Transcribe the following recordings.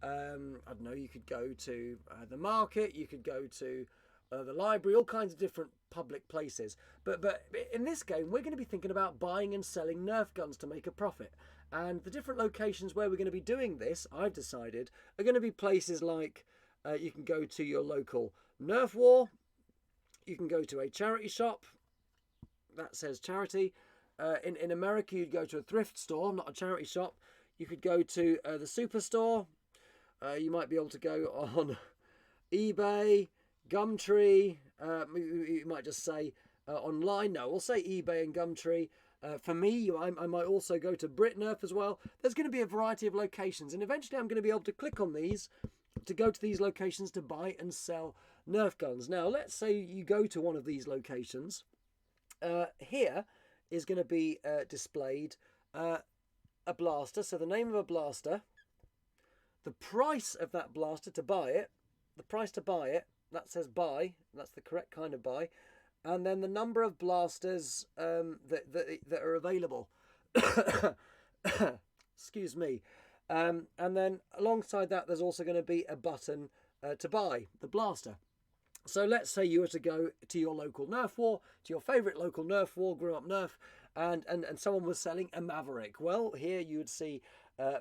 I don't know, you could go to the market, you could go to the library, all kinds of different public places. But in this game, we're going to be thinking about buying and selling Nerf guns to make a profit. And the different locations where we're going to be doing this, I've decided, are going to be places like you can go to your local Nerf war, you can go to a charity shop, that says charity. In America, you'd go to a thrift store, not a charity shop. You could go to the superstore. You might be able to go on eBay, Gumtree. You might just say online. No, we'll say eBay and Gumtree. For me, I might also go to BritNerf as well. There's going to be a variety of locations, and eventually I'm going to be able to click on these to go to these locations to buy and sell Nerf guns. Now, let's say you go to one of these locations. Here is going to be displayed a blaster. So the name of a blaster, the price of that blaster to buy it, the price to buy it, that says buy, that's the correct kind of buy, and then the number of blasters that are available. Excuse me. And then alongside that, there's also going to be a button to buy the blaster. So let's say you were to go to your local Nerf war, to your favourite local Nerf war, grew up Nerf, and someone was selling a Maverick. Well, here you would see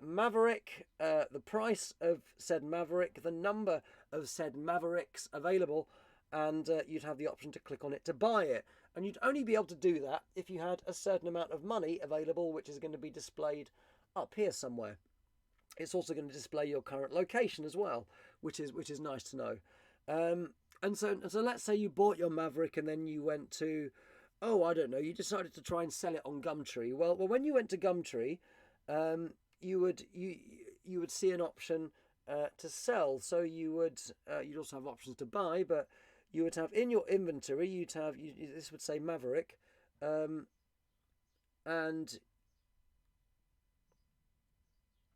Maverick, the price of said Maverick, the number of said Mavericks available, and you'd have the option to click on it to buy it. And you'd only be able to do that if you had a certain amount of money available, which is going to be displayed up here somewhere. It's also going to display your current location as well, which is nice to know. And so let's say you bought your Maverick and then you went to, I don't know, you decided to try and sell it on Gumtree. Well, when you went to Gumtree, you would see an option to sell. So you'd also have options to buy, but you would have in your inventory, this would say Maverick, and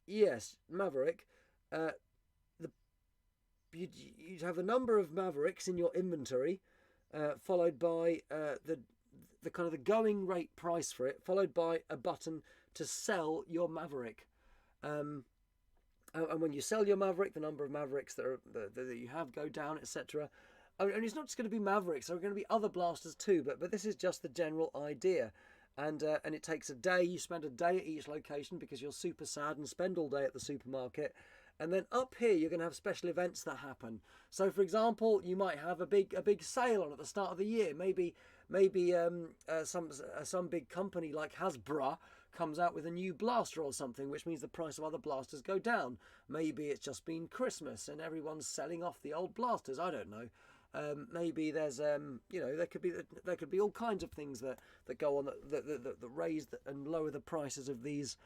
yes, Maverick. You'd have a number of Mavericks in your inventory, followed by the kind of the going rate price for it, followed by a button to sell your Maverick. And when you sell your Maverick, the number of Mavericks that you have go down, etc. And it's not just going to be Mavericks; there are going to be other blasters too. But this is just the general idea. And it takes a day. You spend a day at each location because you're super sad and spend all day at the supermarket. And then up here, you're going to have special events that happen. So, for example, you might have a big sale on at the start of the year. Maybe some big company like Hasbro comes out with a new blaster or something, which means the price of other blasters go down. Maybe it's just been Christmas and everyone's selling off the old blasters. I don't know. Maybe there's there could be all kinds of things that go on that raise and lower the prices of these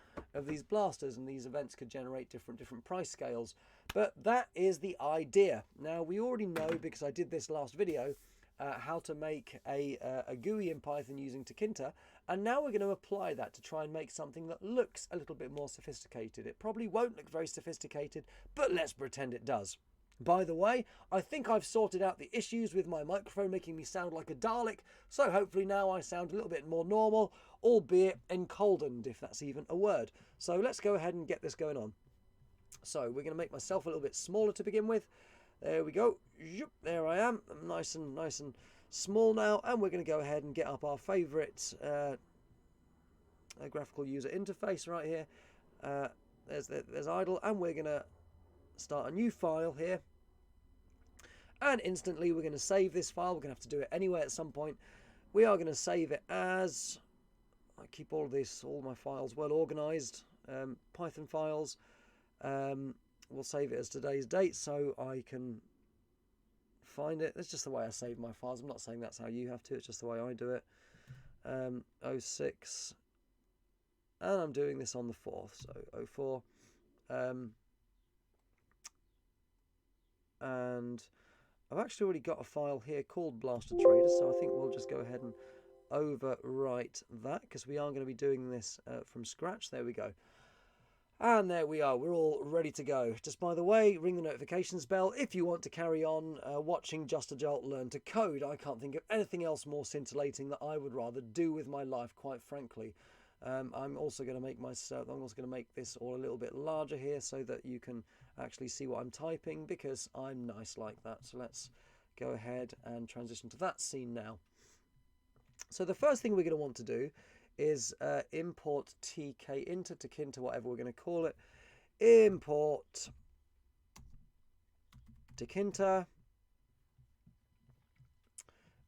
blasters, and these events could generate different price scales. But that is the idea. Now we already know, because I did this last video, how to make a GUI in Python using Tkinter, and now we're going to apply that to try and make something that looks a little bit more sophisticated. It probably won't look very sophisticated, but let's pretend it does. By the way, I think I've sorted out the issues with my microphone making me sound like a Dalek, so hopefully now I sound a little bit more normal, albeit emboldened, if that's even a word. So let's go ahead and get this going on. So we're going to make myself a little bit smaller to begin with. There we go. There I am. I'm nice and small now, and we're going to go ahead and get up our favourite graphical user interface right here. There's idle, and we're going to start a new file here, and instantly we're going to save this file. We're going to have to do it anyway at some point. We are going to save it as, I keep all my files well organized, Python files. We'll save it as today's date so I can find it. That's just the way I save my files. I'm not saying that's how you have to, it's just the way I do it. 06, and I'm doing this on the 4th, so 04. And I've actually already got a file here called Blaster Trader, so I think we'll just go ahead and overwrite that, because we are going to be doing this from scratch. There we go. And there we are, we're all ready to go. Just by the way, ring the notifications bell if you want to carry on watching Justajolt learn to code. I can't think of anything else more scintillating that I would rather do with my life, quite frankly. I'm also going to make this all a little bit larger here so that you can actually see what I'm typing because I'm nice like that. So let's go ahead and transition to that scene now. So the first thing we're going to want to do is import Tkinter, whatever we're going to call it. Import Tkinter.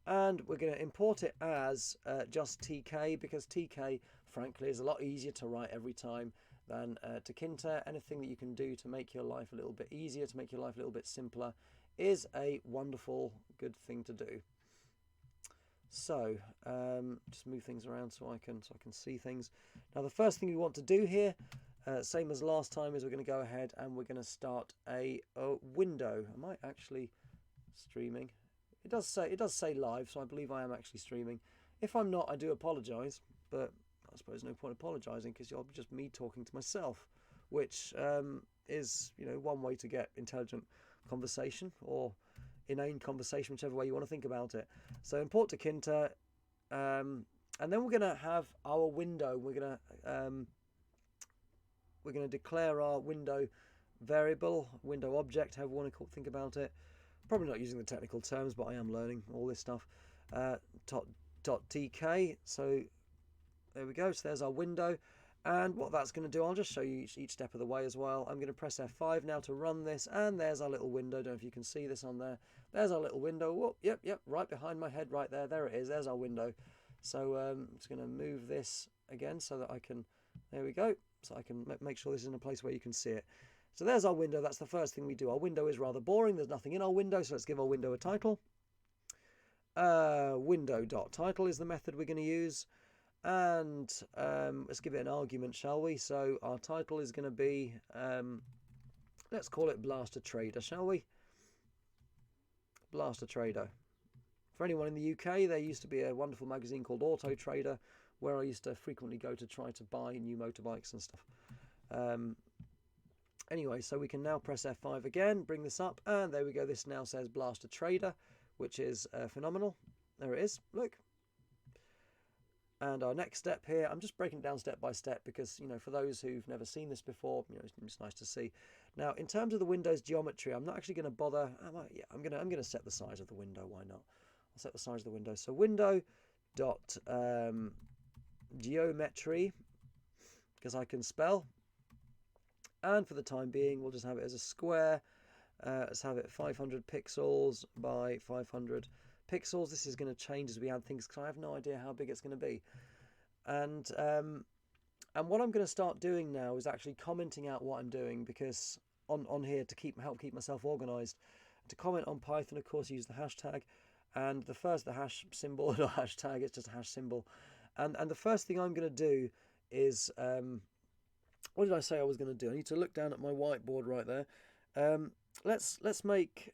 And we're going to import it as just TK, because TK, frankly, is a lot easier to write every time than Tkinter. Anything that you can do to make your life a little bit easier, to make your life a little bit simpler, is a wonderful, good thing to do. So just move things around so I can see things. Now the first thing we want to do here, same as last time, is we're going to go ahead and we're going to start a window. I might actually streaming. It does say live, so I believe I am actually streaming. If I'm not, I do apologise, but I suppose no point apologising because you're just me talking to myself, which is, you know, one way to get intelligent conversation or inane conversation, whichever way you want to think about it. So import Tkinter, and then we're going to have our window. We're going to declare our window variable, window object, however you want to think about it. Probably not using the technical terms, but I am learning all this stuff. .tk. So there we go. So there's our window. And what that's going to do, I'll just show you each step of the way as well. I'm going to press F5 now to run this, and there's our little window. Don't know if you can see this on there. There's our little window. Whoop, yep, right behind my head right there. There it is. There's our window. So I'm just going to move this again so that I can, there we go. So I can make sure this is in a place where you can see it. So there's our window. That's the first thing we do. Our window is rather boring. There's nothing in our window, so let's give our window a title. Window.title is the method we're going to use. And let's give it an argument, shall we? So our title is going to be, let's call it Blaster Trader, shall we? Blaster Trader. For anyone in the UK, there used to be a wonderful magazine called Auto Trader, where I used to frequently go to try to buy new motorbikes and stuff. Anyway, so we can now press F5 again, bring this up, and there we go. This now says Blaster Trader, which is phenomenal. There it is. Look. And our next step here, I'm just breaking it down step by step because, you know, for those who've never seen this before, you know, it's nice to see. Now, in terms of the window's geometry, I'm not actually going to bother. I'm going to set the size of the window. Why not? I'll set the size of the window. So window dot geometry, because I can spell. And for the time being, we'll just have it as a square. Let's have it 500 pixels by 500 pixels. This is going to change as we add things because I have no idea how big it's going to be. And what I'm going to start doing now is actually commenting out what I'm doing, because on here to help keep myself organized. To comment on Python, of course, use the hashtag, and the hash symbol, not hashtag, it's just a hash symbol. And the first thing I'm going to do is what did I say I was going to do? I need to look down at my whiteboard right there. Let's make.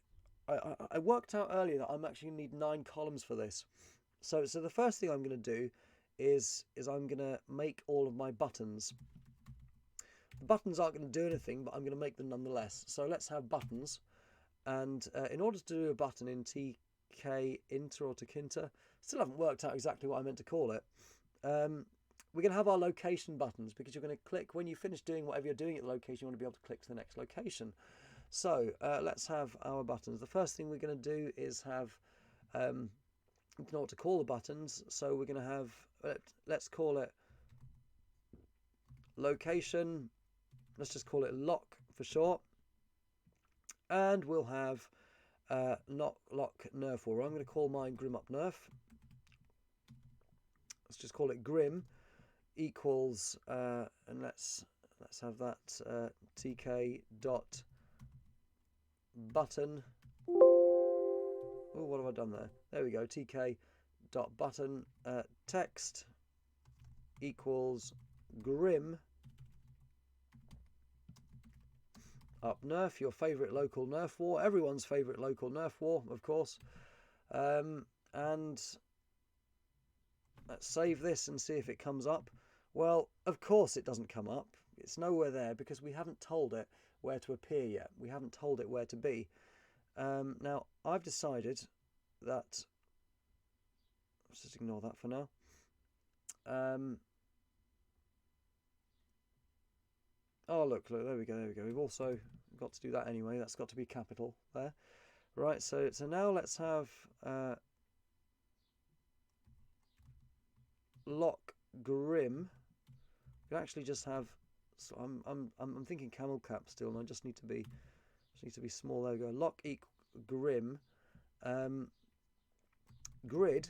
I worked out earlier that I'm actually going to need 9 columns for this. So the first thing I'm going to do is I'm going to make all of my buttons. The buttons aren't going to do anything, but I'm going to make them nonetheless. So let's have buttons. And in order to do a button in Tkinter or Tkinter, still haven't worked out exactly what I meant to call it. We're going to have our location buttons, because you're going to click when you finish doing whatever you're doing at the location. You want to be able to click to the next location. So let's have our buttons. The first thing we're going to do is have, we don't know what to call the buttons. So we're going to have, let's call it location. Let's just call it lock for short. And we'll have lock nerf war. I'm going to call mine grim up nerf. Let's just call it grim equals, and let's have that tk dot button. Oh, what have I done there? There we go. tk dot button text equals grim up nerf, your favorite local nerf war, everyone's favorite local nerf war, of course. And let's save this and see if it comes up. Well, of course it doesn't come up. It's nowhere there because we haven't told it where to appear yet. We haven't told it where to be. Now, I've decided that... Let's just ignore that for now. Oh, look, there we go. We've also got to do that anyway. That's got to be capital there. Right, so now let's have lock grim. We actually just have. So I'm thinking camel cap still, and I just need to be small. There we go. Lock equal grim grid.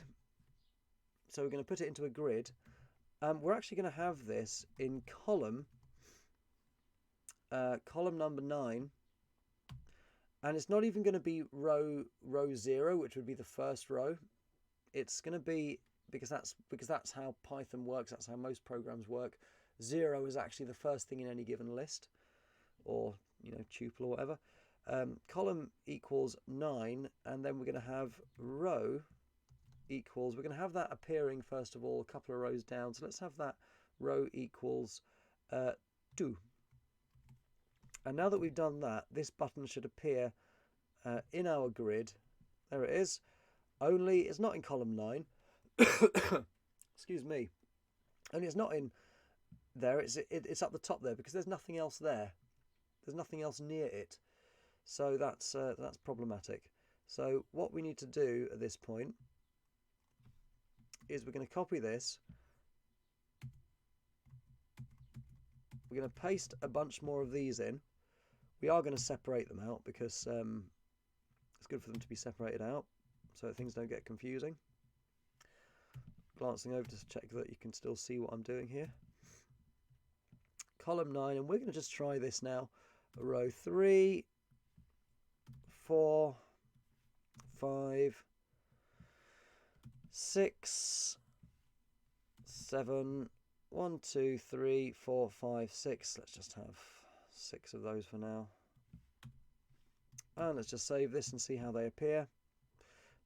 So we're going to put it into a grid. We're actually going to have this in column number 9. And it's not even going to be row 0, which would be the first row. It's going to be, because that's how Python works. That's how most programs work. 0 is actually the first thing in any given list, or tuple or whatever. Column equals 9, and then we're going to have row equals. We're going to have that appearing first of all a couple of rows down. So let's have that row equals 2. And now that we've done that, this button should appear in our grid. There it is. Only it's not in column 9. Excuse me. Only it's not in there. It's up the top there because there's nothing else there. There's nothing else near it. So that's problematic. So what we need to do at this point is we're going to copy this. We're going to paste a bunch more of these in. We are going to separate them out because it's good for them to be separated out so that things don't get confusing. Glancing over to check that you can still see what I'm doing here. Column 9, and we're going to just try this now. Row 3, 4, 5, 6, 7, 1, 2, 3, 4, 5, 6. Let's just have 6 of those for now. And let's just save this and see how they appear.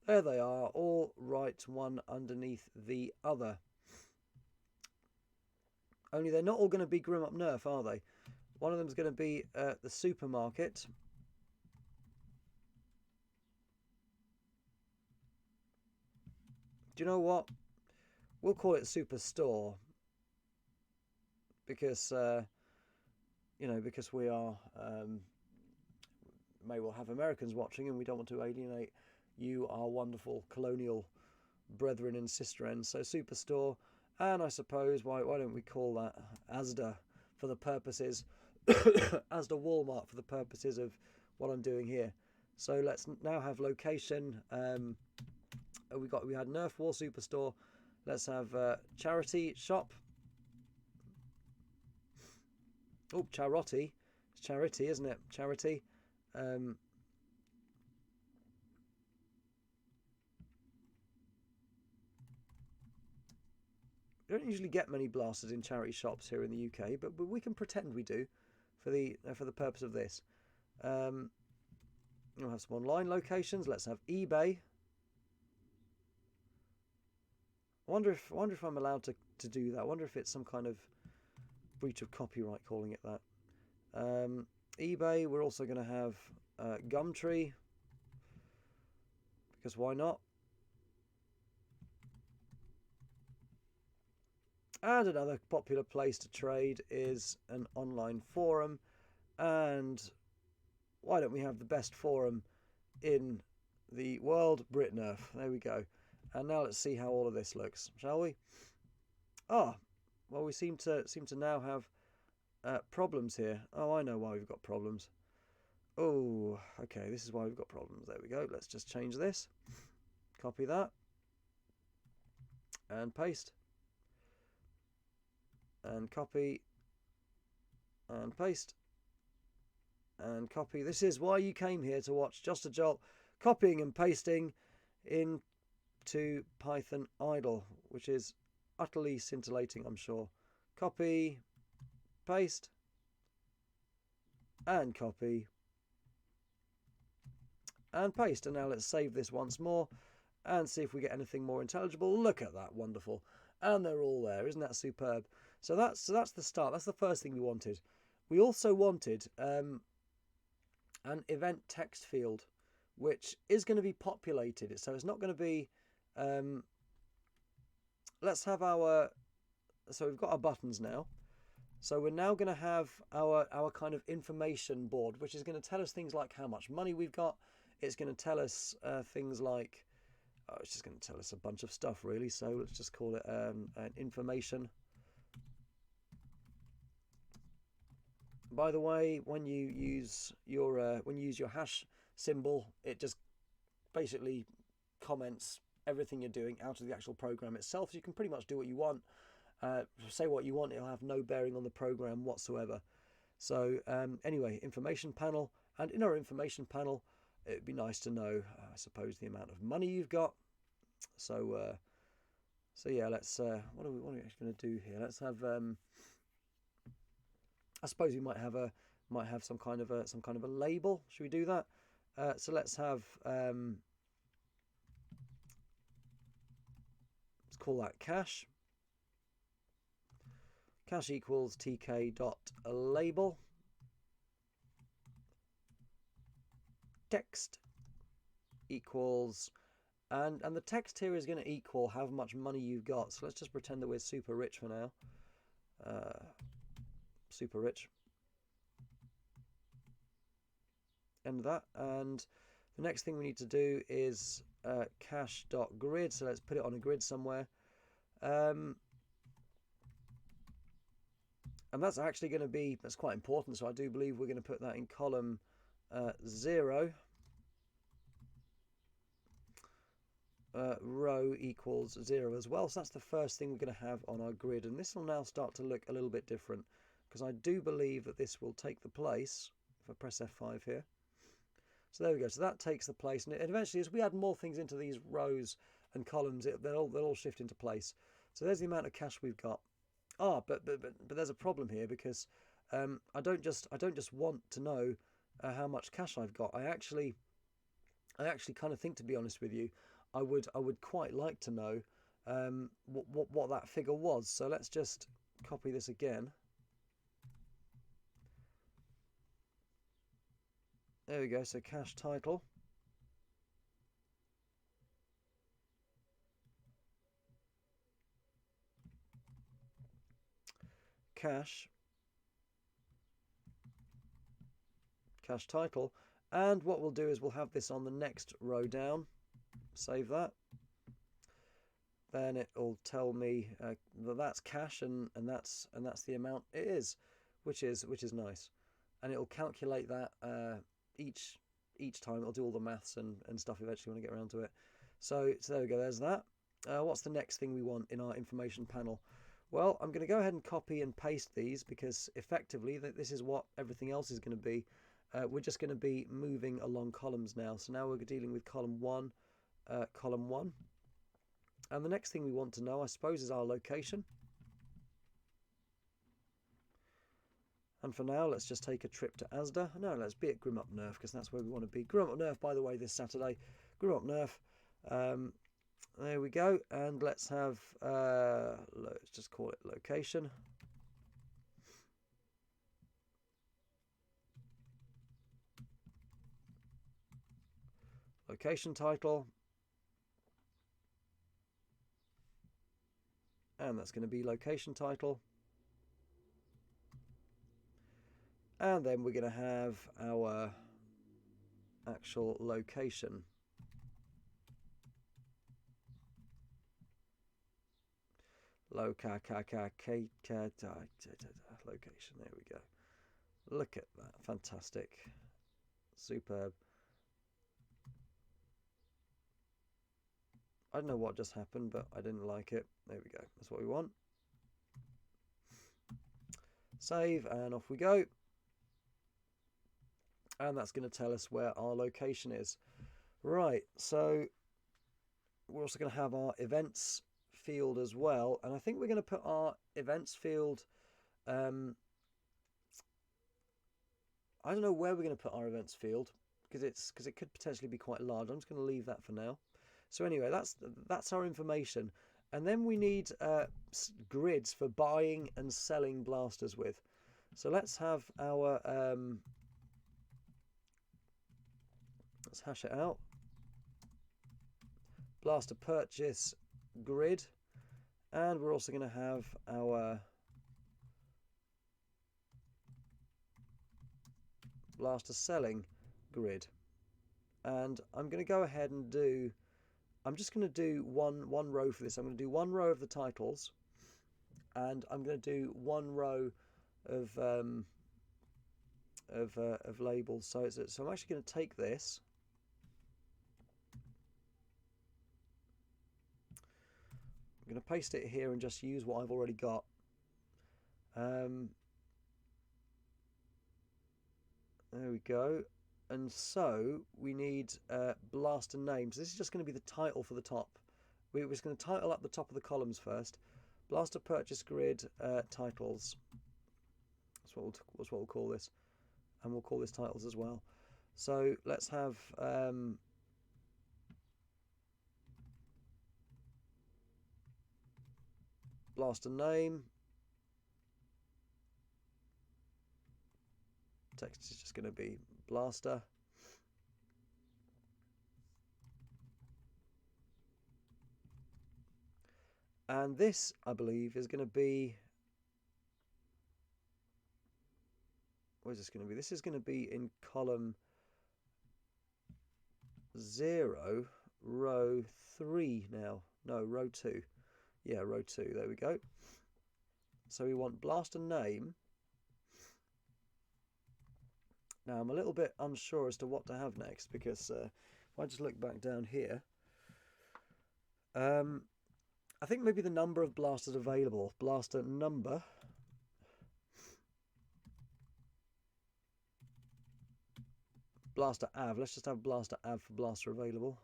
There they are, all right, one underneath the other. Only they're not all going to be Grim Up Nerf, are they? One of them is going to be the supermarket. Do you know what? We'll call it Superstore because because we are may well have Americans watching, and we don't want to alienate you, our wonderful colonial brethren and sisterends. So Superstore, and I suppose why don't we call that Asda for the purposes Asda Walmart for the purposes of what I'm doing here. So let's now have location. We had Nerf War Superstore. Let's have charity shop. Oh, charity. It's charity, isn't it? Charity. We don't usually get many blasters in charity shops here in the UK, but we can pretend we do for the purpose of this. We'll have some online locations. Let's have eBay. I wonder if I'm allowed to do that. I wonder if it's some kind of breach of copyright calling it that. eBay. We're also going to have Gumtree, because why not? And another popular place to trade is an online forum. And why don't we have the best forum in the world, BritNerf? There we go. And now let's see how all of this looks, shall we? Ah, well, we seem to now have problems here. Oh, I know why we've got problems. Oh, okay, this is why we've got problems. There we go. Let's just change this. Copy that. And paste. And copy. And paste. And copy. This is why you came here to watch Justajolt. Copying and pasting into Python idle, which is utterly scintillating, I'm sure. Copy. Paste. And copy. And paste. And now let's save this once more and see if we get anything more intelligible. Look at that, wonderful. And they're all there. Isn't that superb? So that's the start. That's the first thing we wanted. We also wanted an event text field, which is going to be populated. So it's not going to be... let's have our... So we've got our buttons now. So we're now going to have our kind of information board, which is going to tell us things like how much money we've got. It's going to tell us things like, it's just going to tell us a bunch of stuff really. So let's just call it an information. By the way, when you use your hash symbol, it just basically comments everything you're doing out of the actual program itself. So you can pretty much do what you want. Say what you want, it'll have no bearing on the program whatsoever. So anyway, information panel, and in our information panel, it'd be nice to know, I suppose, the amount of money you've got. So yeah, let's what are we actually going to do here? Let's have I suppose we might have some kind of a label. Should we do that? So let's have let's call that cash. Cash equals tk.label. Text equals, and the text here is going to equal how much money you've got. So let's just pretend that we're super rich for now. Super rich. End that. And the next thing we need to do is cash.grid. So let's put it on a grid somewhere. And that's actually going to be, that's quite important. So I do believe we're going to put that in column 0. Row equals 0 as well. So that's the first thing we're going to have on our grid. And this will now start to look a little bit different, because I do believe that this will take the place, if I press F5 here. So there we go. So that takes the place. And eventually, as we add more things into these rows and columns, they'll all shift into place. So there's the amount of cash we've got. But there's a problem here, because I don't just want to know how much cash I've got. I actually kind of think, to be honest with you, I would quite like to know what that figure was. So let's just copy this again. There we go. So cash title. Cash title, and what we'll do is we'll have this on the next row down. Save that. Then it'll tell me that that's cash, and that's the amount it is, which is nice, and it'll calculate that each time. It'll do all the maths and stuff eventually when I get around to it. So there we go. There's that. What's the next thing we want in our information panel? Well, I'm going to go ahead and copy and paste these, because effectively this is what everything else is going to be. We're just going to be moving along columns now. So now we're dealing with column 1, and the next thing we want to know, I suppose, is our location. And for now, let's just take a trip to Asda. No, let's be at Grimop Nerf, because that's where we want to be. Grimop Nerf, by the way, this Saturday. Grimop Nerf. There we go. And let's have, let's just call it location. Location title. And that's going to be location title. And then we're going to have our actual location. Location. There we go. Look at that. Fantastic. Superb. I don't know what just happened, but I didn't like it. There we go. That's what we want. Save, and off we go. And that's going to tell us where our location is. Right, so we're also going to have our events field as well. And I think we're going to put our events field... I don't know where we're going to put our events field, because it could potentially be quite large. I'm just going to leave that for now. So anyway, that's our information, and then we need grids for buying and selling blasters with. So let's have our let's hash it out. Blaster purchase grid, and we're also going to have our blaster selling grid. And I'm going to go ahead and do, I'm just going to do one row for this. I'm going to do one row of the titles, and I'm going to do one row of labels. So I'm actually going to take this. I'm going to paste it here and just use what I've already got. There we go. And so we need blaster names. This is just going to be the title for the top. We're just going to title up the top of the columns first. Blaster purchase grid titles. That's what we'll call this. And we'll call this titles as well. So let's have blaster name. Text is just going to be blaster. And this, I believe, is going to be, where's this going to be? This is going to be in column 0, row 3 now. No, row 2. Yeah, row 2. There we go. So we want blaster name. Now I'm a little bit unsure as to what to have next, because if I just look back down here, I think maybe the number of blasters available. Blaster number. Blaster av. Let's just have blaster av for blaster available.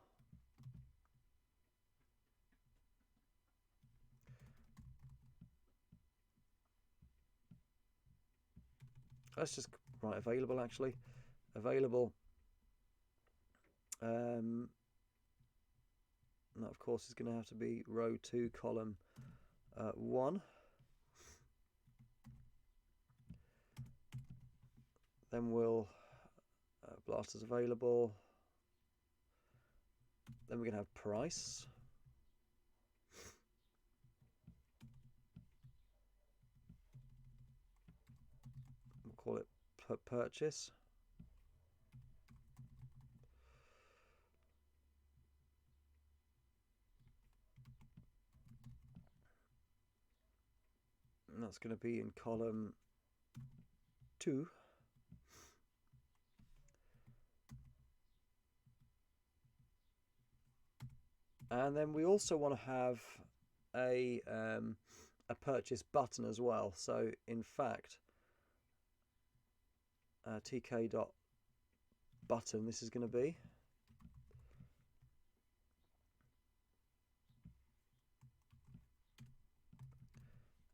Let's just write available, actually. Available. And that, of course, is going to have to be row 2, column 1. Then we'll blasters available. Then we're going to have price. We'll call it purchase. And that's going to be in column 2. And then we also want to have a purchase button as well. So in fact, tk.button, this is going to be.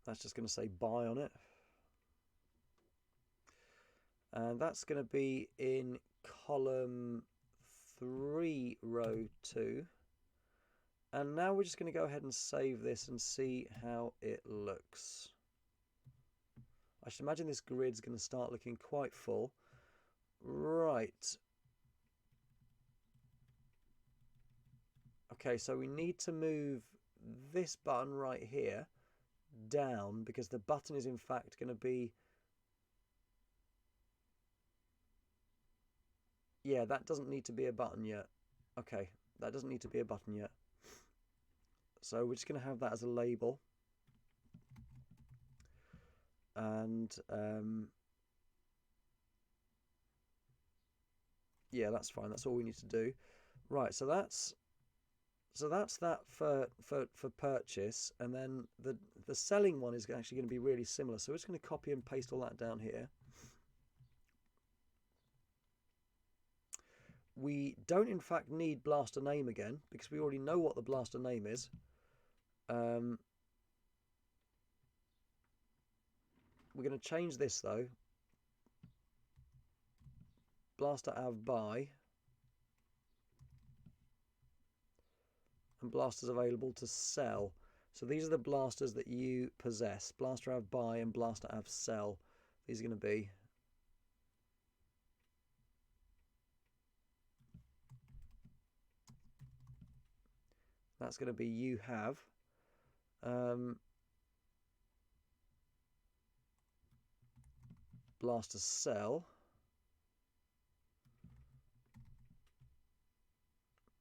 That's just going to say buy on it. And that's going to be in column 3, row 2. And now we're just going to go ahead and save this and see how it looks. I should imagine this grid's going to start looking quite full. Right. Okay, so we need to move this button right here down, because the button is in fact going to be, yeah, that doesn't need to be a button yet. Okay, that doesn't need to be a button yet. So we're just going to have that as a label. And yeah, that's fine. That's all we need to do. Right, so that's that for purchase, and then the selling one is actually going to be really similar. So we're just going to copy and paste all that down here. We don't in fact need blaster name again, because we already know what the blaster name is. We're going to change this though. Blaster av buy. And blasters available to sell. So these are the blasters that you possess. Blaster av buy and blaster av sell. These are going to be. That's going to be you have. Blaster sell.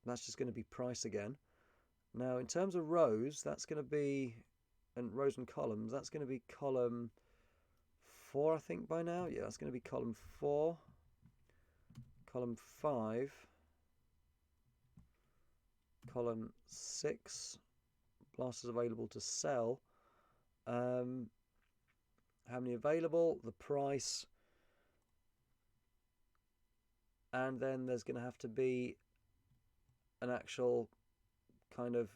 That's just going to be price again. Now, in terms of rows, that's going to be, and rows and columns, that's going to be column 4, I think, by now. Yeah, that's going to be column 4, column 5, column 6, blasters available to sell. How many available, the price, and then there's going to have to be an actual kind of,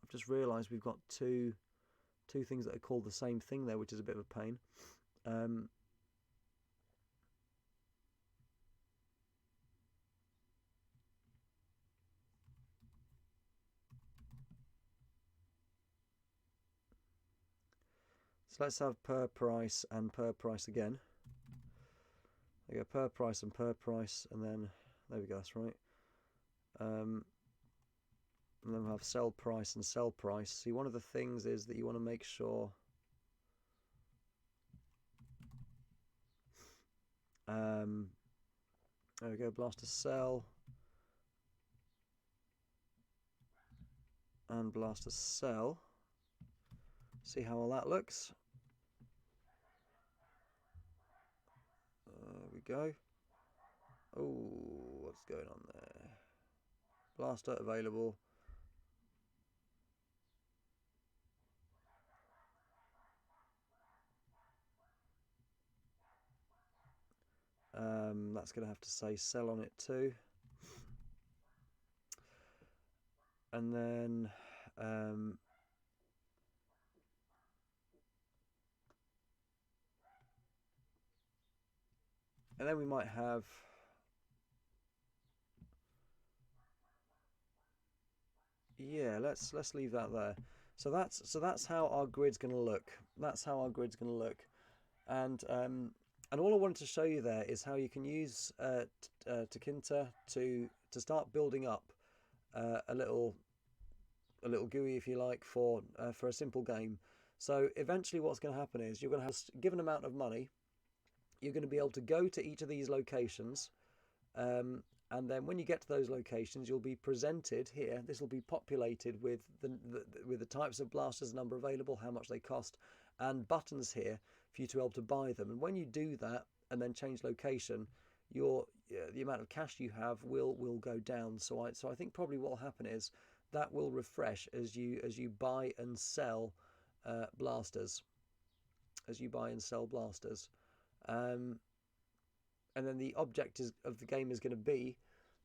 I've just realised we've got two things that are called the same thing there, which is a bit of a pain. So let's have per price and per price again. There you go, per price, and then there we go, that's right. And then we'll have sell price and sell price. See, one of the things is that you want to make sure there we go, blaster sell and blaster sell. See how all that looks. There we go. Oh, what's going on there? Blaster available. That's going to have to say sell on it too. And then we might have let's leave that there. So that's how our grid's going to look. And all I wanted to show you there is how you can use Tkinter to start building up a little GUI, if you like, for a simple game. So eventually what's going to happen is you're going to have a given amount of money. You're going to be able to go to each of these locations, and then when you get to those locations, you'll be presented here. This will be populated with the types of blasters, number available, how much they cost, and buttons here for you to be able to buy them. And when you do that and then change location, the amount of cash you have will go down. So I think probably what will happen is that will refresh as you buy and sell blasters. And then the object of the game is going to be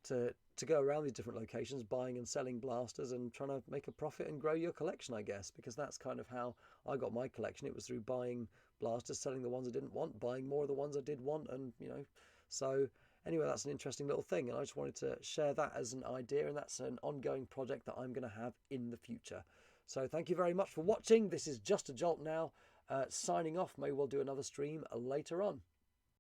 to go around these different locations, buying and selling blasters and trying to make a profit and grow your collection, I guess, because that's kind of how I got my collection. It was through buying blasters, selling the ones I didn't want, buying more of the ones I did want, and so anyway, that's an interesting little thing, and I just wanted to share that as an idea, and that's an ongoing project that I'm going to have in the future. So thank you very much for watching. This is Justajolt now, signing off. Maybe we'll do another stream later on.